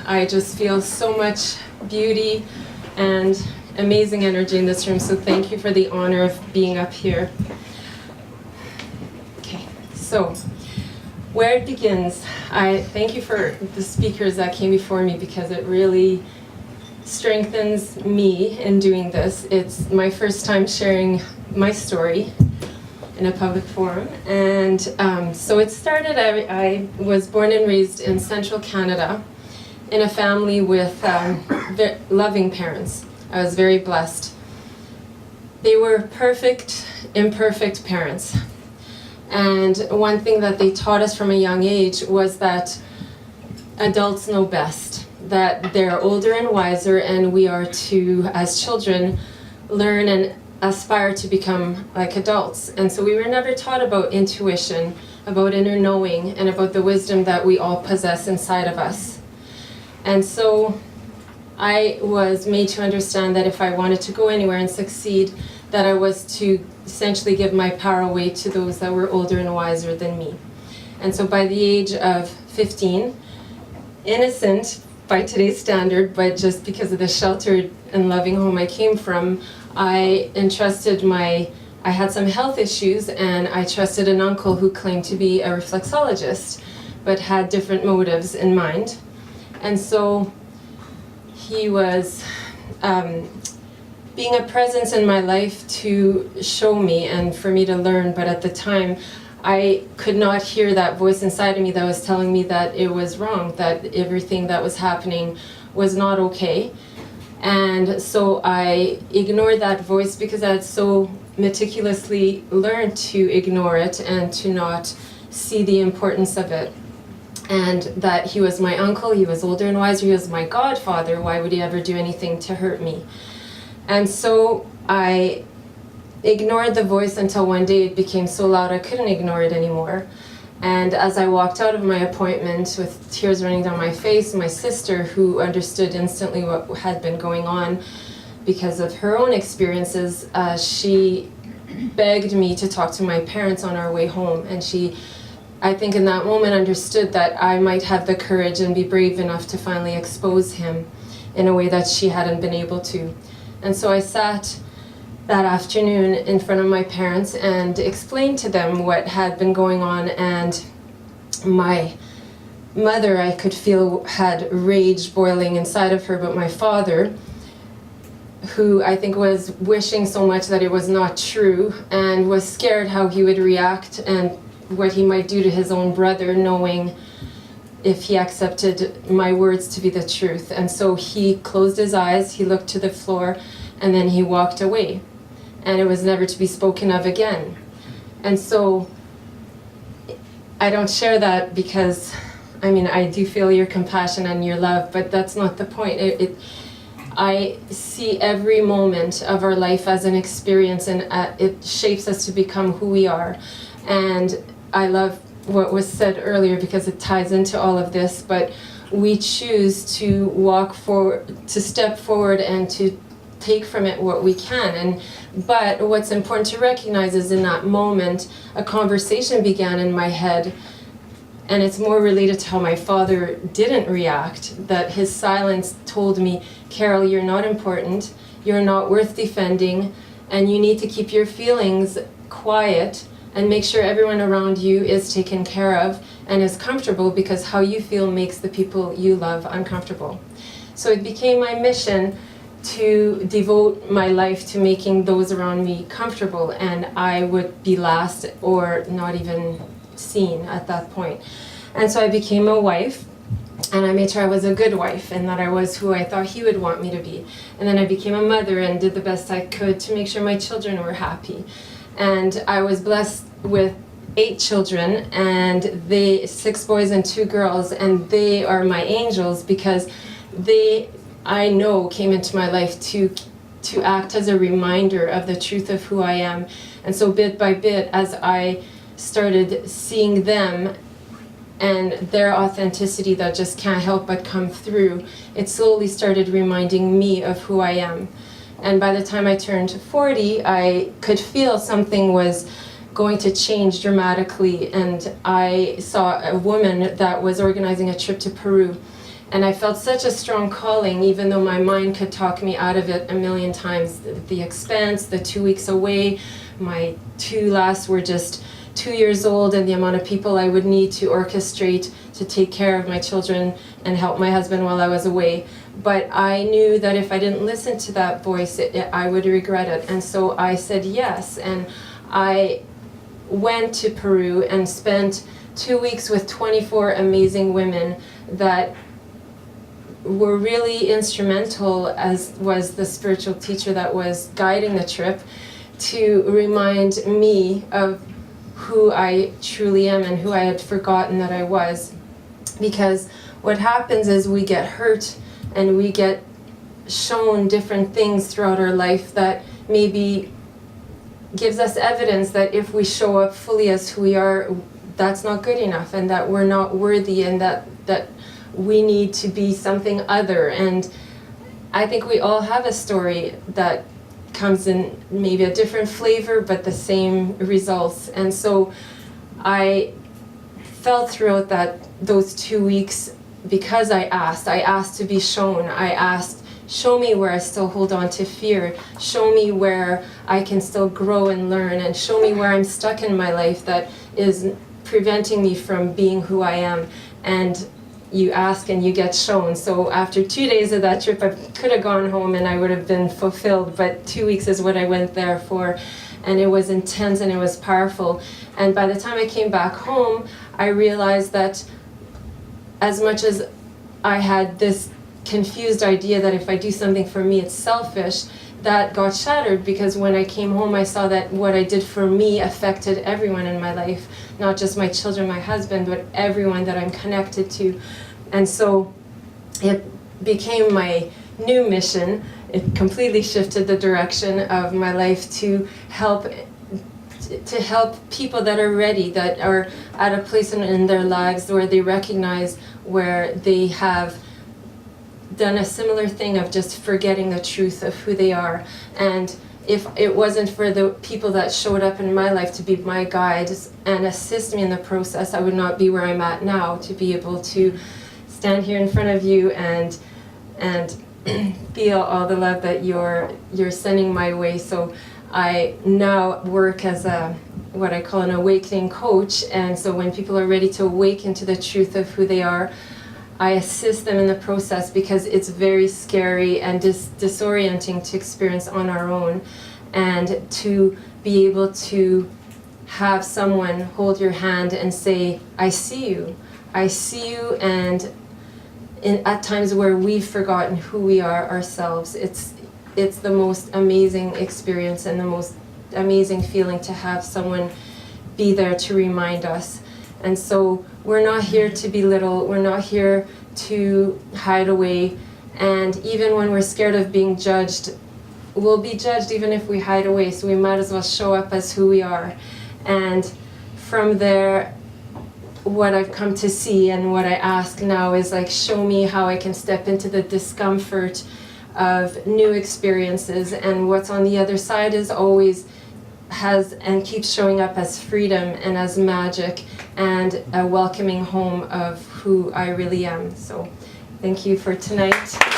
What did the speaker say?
I just feel so much beauty and amazing energy in this room, so thank you for the honor of being up here. Okay, so where it begins, I thank you for the speakers that came before me because it really strengthens me in doing this. It's my first time sharing my story in a public forum, and so it started, I was born and raised in central Canada in a family with loving parents. I was very blessed. They were perfect, imperfect parents. And one thing that they taught us from a young age was that adults know best, that they're older and wiser, and we are to, as children, learn and aspire to become like adults. And so we were never taught about intuition, about inner knowing, and about the wisdom that we all possess inside of us. And so I was made to understand that if I wanted to go anywhere and succeed, that I was to essentially give my power away to those that were older and wiser than me. And so by the age of 15, innocent by today's standard, but just because of the sheltered and loving home I came from, I entrusted I had some health issues, and I trusted an uncle who claimed to be a reflexologist, but had different motives in mind. And so he was being a presence in my life to show me and for me to learn, but at the time I could not hear that voice inside of me that was telling me that it was wrong, that everything that was happening was not okay. And so I ignored that voice because I had so meticulously learned to ignore it and to not see the importance of it. And that he was my uncle, he was older and wiser, he was my godfather, why would he ever do anything to hurt me? And so I ignored the voice until one day it became so loud I couldn't ignore it anymore. And as I walked out of my appointment with tears running down my face, my sister, who understood instantly what had been going on because of her own experiences, she begged me to talk to my parents on our way home. And she, I think in that moment, understood that I might have the courage and be brave enough to finally expose him in a way that she hadn't been able to. And so I sat that afternoon in front of my parents and explained to them what had been going on, and my mother, I could feel, had rage boiling inside of her, but my father, who I think was wishing so much that it was not true and was scared how he would react and what he might do to his own brother, knowing if he accepted my words to be the truth. And so he closed his eyes, he looked to the floor, and then he walked away. And it was never to be spoken of again. And so I don't share that because, I do feel your compassion and your love, but that's not the point. I see every moment of our life as an experience, and it shapes us to become who we are. And I love what was said earlier because it ties into all of this, but we choose to walk forward, to step forward and to take from it what we can. But what's important to recognize is in that moment, a conversation began in my head, and it's more related to how my father didn't react, that his silence told me, Carol, you're not important, you're not worth defending, and you need to keep your feelings quiet and make sure everyone around you is taken care of and is comfortable, because how you feel makes the people you love uncomfortable. So it became my mission to devote my life to making those around me comfortable, and I would be last or not even seen at that point. And so I became a wife, and I made sure I was a good wife and that I was who I thought he would want me to be. And then I became a mother and did the best I could to make sure my children were happy. And I was blessed with 8 children, and 6 boys and 2 girls, and they are my angels because they, I know, came into my life to act as a reminder of the truth of who I am. And so bit by bit, as I started seeing them and their authenticity that just can't help but come through, it slowly started reminding me of who I am. And by the time I turned 40, I could feel something was going to change dramatically. And I saw a woman that was organizing a trip to Peru. And I felt such a strong calling, even though my mind could talk me out of it a million times. The expense, the 2 weeks away, my two last were just 2 years old, and the amount of people I would need to orchestrate to take care of my children and help my husband while I was away. But I knew that if I didn't listen to that voice, I would regret it. And so I said yes, and I went to Peru and spent 2 weeks with 24 amazing women that were really instrumental, as was the spiritual teacher that was guiding the trip, to remind me of who I truly am and who I had forgotten that I was. Because what happens is we get hurt and we get shown different things throughout our life that maybe gives us evidence that if we show up fully as who we are, that's not good enough, and that we're not worthy, and that we need to be something other. And I think we all have a story that comes in maybe a different flavor, but the same results. And so I felt throughout those 2 weeks, because I asked to be shown. I asked, show me where I still hold on to fear. Show me where I can still grow and learn, and show me where I'm stuck in my life that is preventing me from being who I am. And you ask and you get shown. So after 2 days of that trip, I could have gone home and I would have been fulfilled, but 2 weeks is what I went there for. And it was intense and it was powerful. And by the time I came back home, I realized that as much as I had this confused idea that if I do something for me, it's selfish, that got shattered, because when I came home, I saw that what I did for me affected everyone in my life, not just my children, my husband, but everyone that I'm connected to. And so it became my new mission. It completely shifted the direction of my life to help people that are ready, that are at a place in their lives where they recognize where they have done a similar thing of just forgetting the truth of who they are. And if it wasn't for the people that showed up in my life to be my guides and assist me in the process, I would not be where I'm at now, to be able to stand here in front of you and feel all the love that you're sending my way. So I now work as what I call an awakening coach, and so when people are ready to awaken to the truth of who they are, I assist them in the process, because it's very scary and disorienting to experience on our own, and to be able to have someone hold your hand and say, I see you, and at times where we've forgotten who we are ourselves, it's the most amazing experience and the most amazing feeling to have someone be there to remind us. And so we're not here to belittle, we're not here to hide away, and even when we're scared of being judged, we'll be judged even if we hide away, so we might as well show up as who we are. And from there, what I've come to see and what I ask now is, like, show me how I can step into the discomfort of new experiences, and what's on the other side is always has and keeps showing up as freedom and as magic and a welcoming home of who I really am. So thank you for tonight.